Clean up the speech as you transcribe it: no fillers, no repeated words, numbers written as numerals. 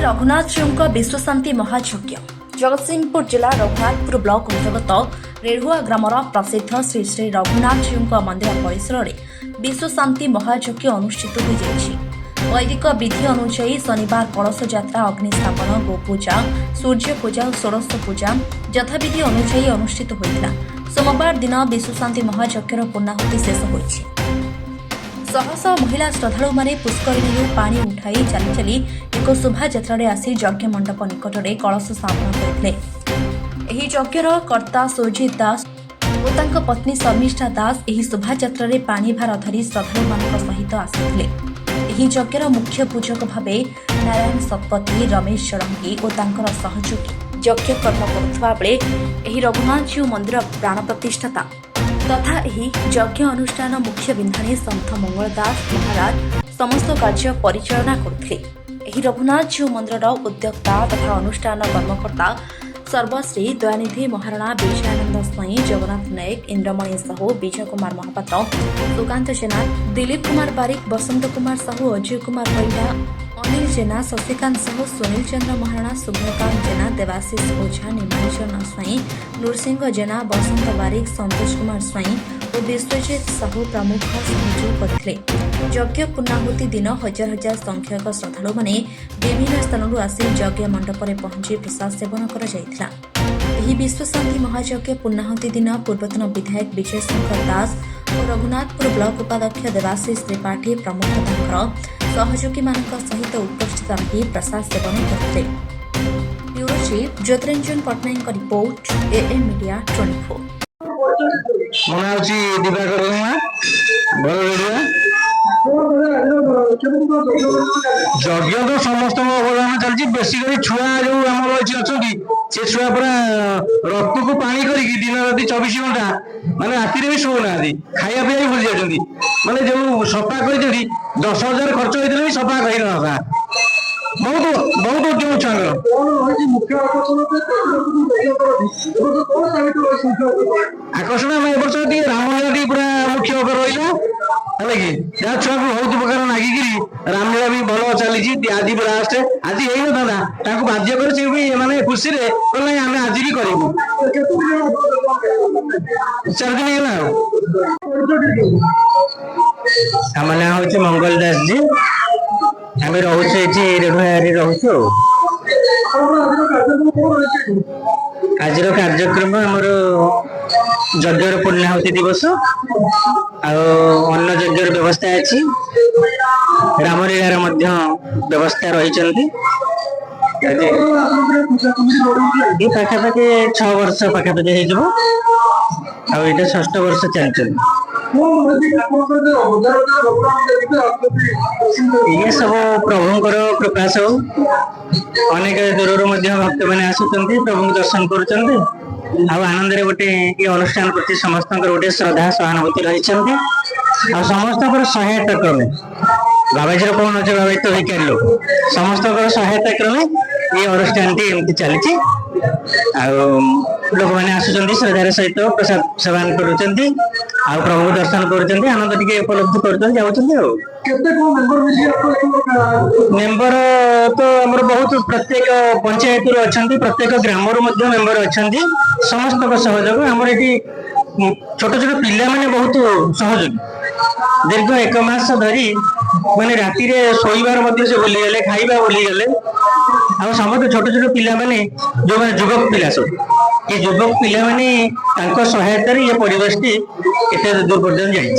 रघुनाथ जीव विश्वशांति महायज्ञ जगतसिंहपुर जिला रघुनाथपुर ब्लॉक अंतर्गत रेढ़ुआ ग्रामर प्रसिद्ध श्री श्री रघुनाथ जीव मंदिर परिसर में विश्वशांति महायज्ञ अनुष्ठित हो जाएगी। वैदिक विधि अनुसार शनिवार कलश यात्रा अग्निस्थापन गोपूजा सूर्य पूजा और षोडश पूजा यथाविधि अनुसार अनुष्ठित होता। सोमवार दिन विश्वशांति महायज्ञर पूर्णाहुति शेष होइछि। शह शह महिला श्रद्धालु माने पुष्करिणी पानी उठाई चली चली एक शोभायात्रा आसी यज्ञ मंडप निकट में कलश स्थापन करते। यज्ञर कर्ता सुरजित दास और तांका पत्नी शर्मिष्ठा दास यह शोभायात्रा पानी भार धरी श्रद्धालु मान सहित आसिथिले। यज्ञर मुख्य पूजक भावे नारायण शतपथी रमेश षडंगी और तांकर सहयोगी यज्ञ कर्म करुवा बेले रघुनाथ जीव मंदिर प्राण प्रतिष्ठाता तथा यज्ञ अनुष्ठान मुख्य बिंधाणी सन्थ मंगल दास महाराज समस्त कार्य परिचालना करते। रघुनाथ जीव मंदिर उद्योक्ता तथा अनुष्ठान कर्मकर्ता सर्वश्री दयानिधि महाराणा विजयानंद स्वाई जगन्नाथ नायक इंद्रमणि साहू विजय कुमार महापात्र सुकांत जेना दिलीप कुमार बारिक बसंत कुमार साहू अजय कुमार पैडा अनिल जेना शशिकांत साहू सुनील चंद्र महाराणा शुभकांत जेना देवाशीष ओझा निमांजन स्वाई नृसिंह जेना बसंत बारिक संतोष कुमार स्वाई और विश्वजित साहू प्रमुख सहयोग करते। यज्ञ पूर्णाहुति दिन हजार हजार संख्यक श्रद्धालु माने विभिन्न स्थानरू आसी यज्ञ मंडप में पहुंची प्रसाद सेवन कर विश्वशांति महायज्ञ पूर्णाहुति दिन पूर्वतन विधायक विजय शंकर दास और रघुनाथपुर ब्लॉक उपाध्यक्ष देवाशीष त्रिपाठी प्रमुख सहयोगी मान सहित उपस्थित रही प्रसाद सेवन करते। Bureau chief Jyotiranjan Pattanaik report AM media 24। मना होची दिवाकर बड़ रेडियो यज्ञ तो समस्त अवदान चलती बेसी कर छुआ जो आम अच्छा से छुआ पूरा रक्त को पानी करके दिन राति 24 घंटा माने राति भी शोना खाया पीया भूली जाती माने जो सफा कर 10,000 खर्च होते भी सफा कही ना बहुत बहुत उद्यम छुआ आकर्षण आम ए वर्ष रामलीला पूरा मुख्य रहा है कि जहाँ छुआ को बहुत प्रकार नागिकी रामलीला भी भल चली आज भी लास्ट आज यही ना बाध्य कर माने खुशी रे आम आज भी करूँ 4 दिन है आम ना हूँ मंगल दास जी आम रोचे रेढ़ुआरे रोचु आज कार्यक्रम आमर यज्ञर पूर्णाहुति दिवस अन्न यज्ञर व्यवस्था अच्छी रामलीलार व्यवस्था रही पाखापाखि 6 वर्ष पाखापाखि हो 6ठ वर्ष चलती ये सब प्रभुंकर कृपा सब अनेक दूर भक्त मैंने आसुच्च प्रभु दर्शन कर आनंद गोटे ये अनुष्ठान प्रति समस्त गोटे श्रद्धा सहानुभूति रही समस्त सहायता क्रमे बाबाजी कौन अच्छे बाबा तो भिखारी लोग समस्त सहायता क्रमे ये अनुष्ठान टी एमती चली लोक मैंने आसुच्च श्रद्धार सहित प्रसाद सेवन कर प्रभु दर्शन कर आनंद टी उपलब्ध कर मेंबर तो आमर बहुत प्रत्येक पंचायत अच्छा प्रत्येक ग्राम मेंबर अच्छा समस्त सहयोग आमर ये छोट छोट पिला माने बहुत सहयोगी दीर्घ 1 मास धरी माने राति शोबार से भूलीगले खाइबा भूलीगले आ समस्त छोट छोट पिला माने जो युवक पिला सब ये युवक पिला माने सहायता ये परिवेश टी केते दूर पर्यंत जाइए।